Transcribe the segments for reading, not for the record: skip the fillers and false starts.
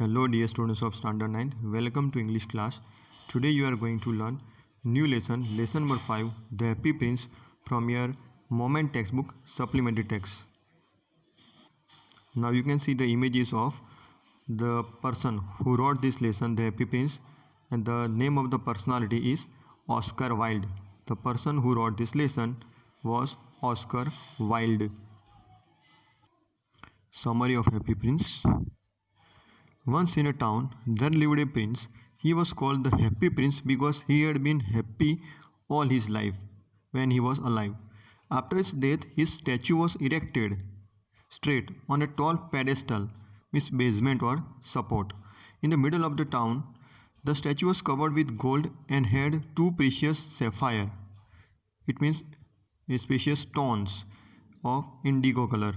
Hello dear students of Standard 9, welcome to English class. Today you are going to learn new lesson number 5, The Happy Prince from your Moment textbook supplementary text. Now you can see the images of the person who wrote this lesson, The Happy Prince, and the name of the personality is Oscar Wilde. The person who wrote this lesson was Oscar Wilde. Summary of Happy Prince. Once in a town there lived a prince. He was called the Happy Prince because he had been happy all his life when he was alive. After his death, his statue was erected straight on a tall pedestal with basement or support. In the middle of the town, the statue was covered with gold and had two precious sapphire. It means precious stones of indigo color.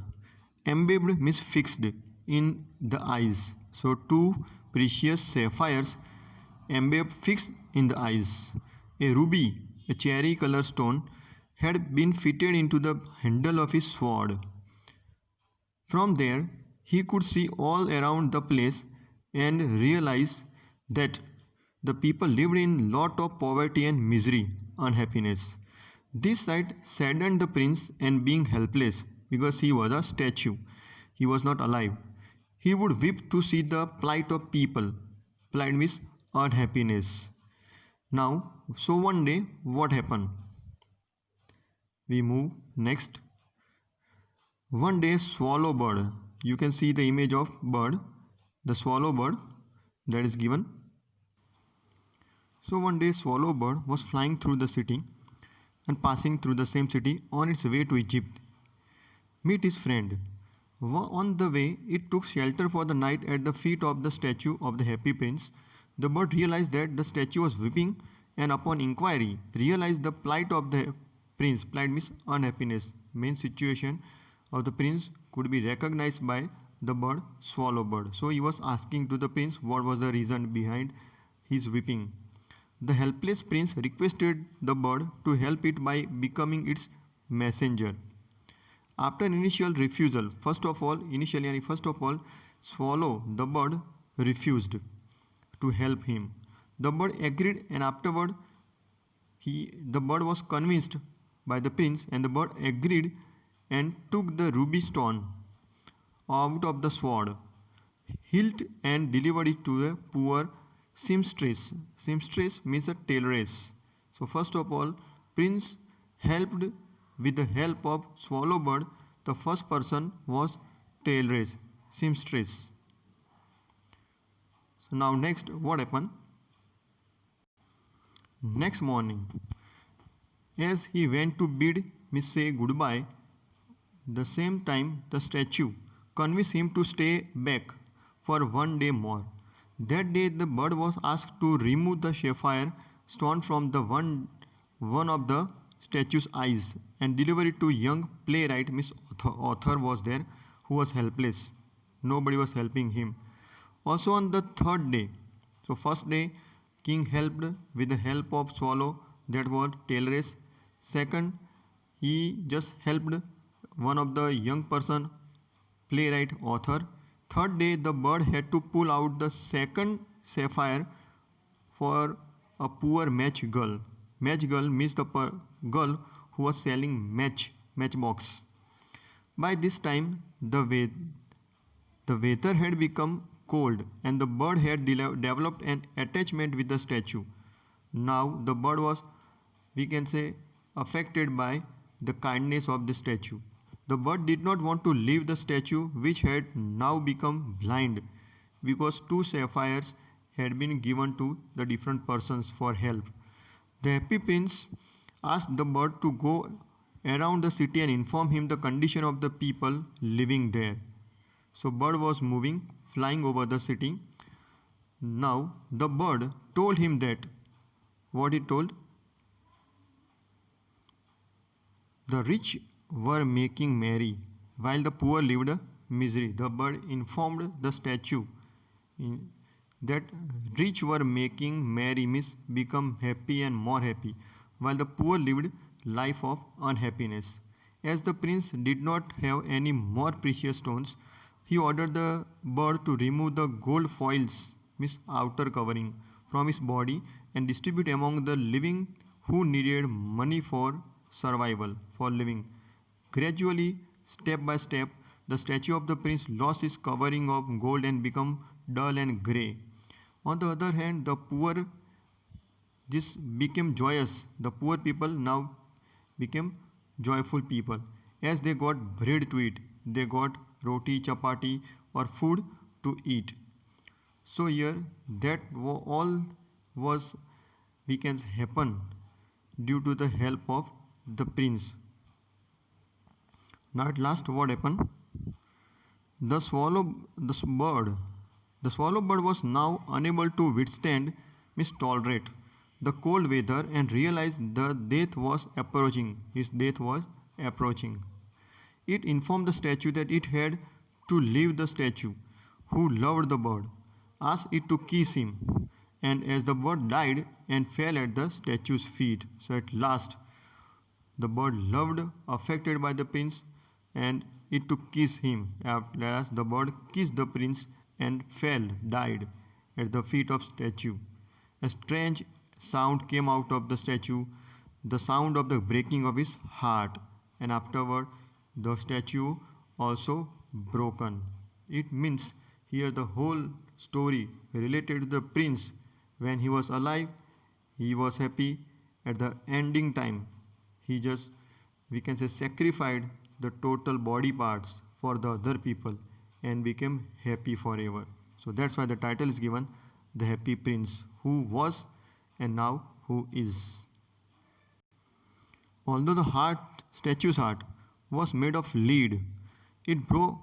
Embedded means fixed in the eyes. So two precious sapphires embedded fixed in the eyes. A ruby, a cherry color stone, had been fitted into the handle of his sword. From there, he could see all around the place and realize that the people lived in lot of poverty and misery, unhappiness. This sight saddened the prince, and being helpless because he was a statue, he was not alive, he would weep to see the plight of people. Plight means unhappiness. Now, so one day, what happened? We move next. One day, swallow bird. You can see the image of bird, the swallow bird that is given. So one day, swallow bird was flying through the city and passing through the same city on its way to Egypt. Meet his friend. On the way, it took shelter for the night at the feet of the statue of the Happy Prince. The bird realized that the statue was weeping, and upon inquiry, realized the plight of the prince. Plight means unhappiness. Main situation of the prince could be recognized by the bird, swallow bird. So he was asking to the prince what was the reason behind his weeping. The helpless prince requested the bird to help it by becoming its messenger. After initial refusal, first of all, swallow the bird refused to help him. The bird agreed, and afterward the bird was convinced by the prince, and the bird agreed and took the ruby stone out of the sword hilt and delivered it to a poor seamstress. Seamstress means a tailoress. So first of all, prince helped with the help of swallow bird. The first person was tailoress, seamstress. So now next, what happened? Next morning, as he went to bid Miss say goodbye, the same time the statue convinced him to stay back for one day more. That day the bird was asked to remove the sapphire stone from the one of the statue's eyes and deliver it to young playwright. Miss author was there who was helpless. Nobody was helping him. Also on the third day, so first day king helped with the help of swallow, that was tailoress. Second, he just helped one of the young person, playwright, author. Third day the bird had to pull out the second sapphire for a poor match girl. Match girl means the girl who was selling matchbox. By this time the weather had become cold, and the bird had developed an attachment with the statue. Now the bird was, we can say, affected by the kindness of the statue. The bird did not want to leave the statue, which had now become blind because two sapphires had been given to the different persons for help. The Happy Prince asked the bird to go around the city and inform him the condition of the people living there. So bird was moving, flying over the city. Now the bird told him that, what he told? The rich were making merry while the poor lived misery. The bird informed the statue that rich were making merry means become happy and more happy, while the poor lived life of unhappiness. As the prince did not have any more precious stones, He ordered the bird to remove the gold foils, means outer covering, from his body and distribute among the living who needed money for survival, for living. Gradually, step by step, the statue of the prince lost its covering of gold and became dull and grey. On the other hand, the poor this became joyous. The poor people now became joyful people. As they got bread to eat, they got roti, chapati, or food to eat. So here, that all was we can happen due to the help of the prince. Now at last, what happened? The swallow, the swallow bird was now unable to withstand, tolerate the cold weather and realized the death was approaching. His death was approaching. It informed the statue that it had to leave the statue, who loved the bird, asked it to kiss him, and as the bird died and fell at the statue's feet, so at last the bird loved, affected by the prince, and it to kiss him. At last the bird kissed the prince and fell, died at the feet of statue. A strange sound came out of the statue, the sound of the breaking of his heart, and afterward the statue also broken. It means here the whole story related to the prince. When he was alive, he was happy. At the ending time, he just, we can say, sacrificed the total body parts for the other people and became happy forever. So that's why the title is given The Happy Prince, who was and now who is. Although the statue's heart was made of lead, it broke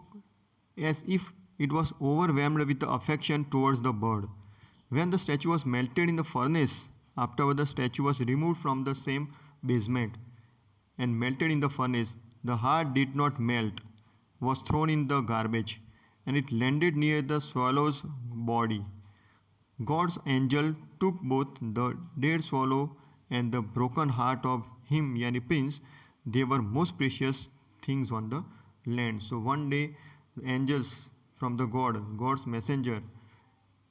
as if it was overwhelmed with the affection towards the bird. When the statue was melted in the furnace, afterward the statue was removed from the same basement and melted in the furnace, the heart did not melt, was thrown in the garbage, and it landed near the swallow's body. God's angel took both the dead swallow and the broken heart of him, yani prince. They were most precious things on the land. So one day, the angels from the God's messenger,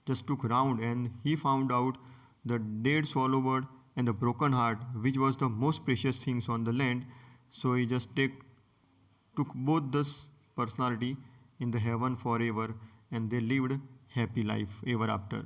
just took round and he found out the dead swallow bird and the broken heart, which was the most precious things on the land. So he just took both this personality in the heaven forever, and they lived happy life ever after.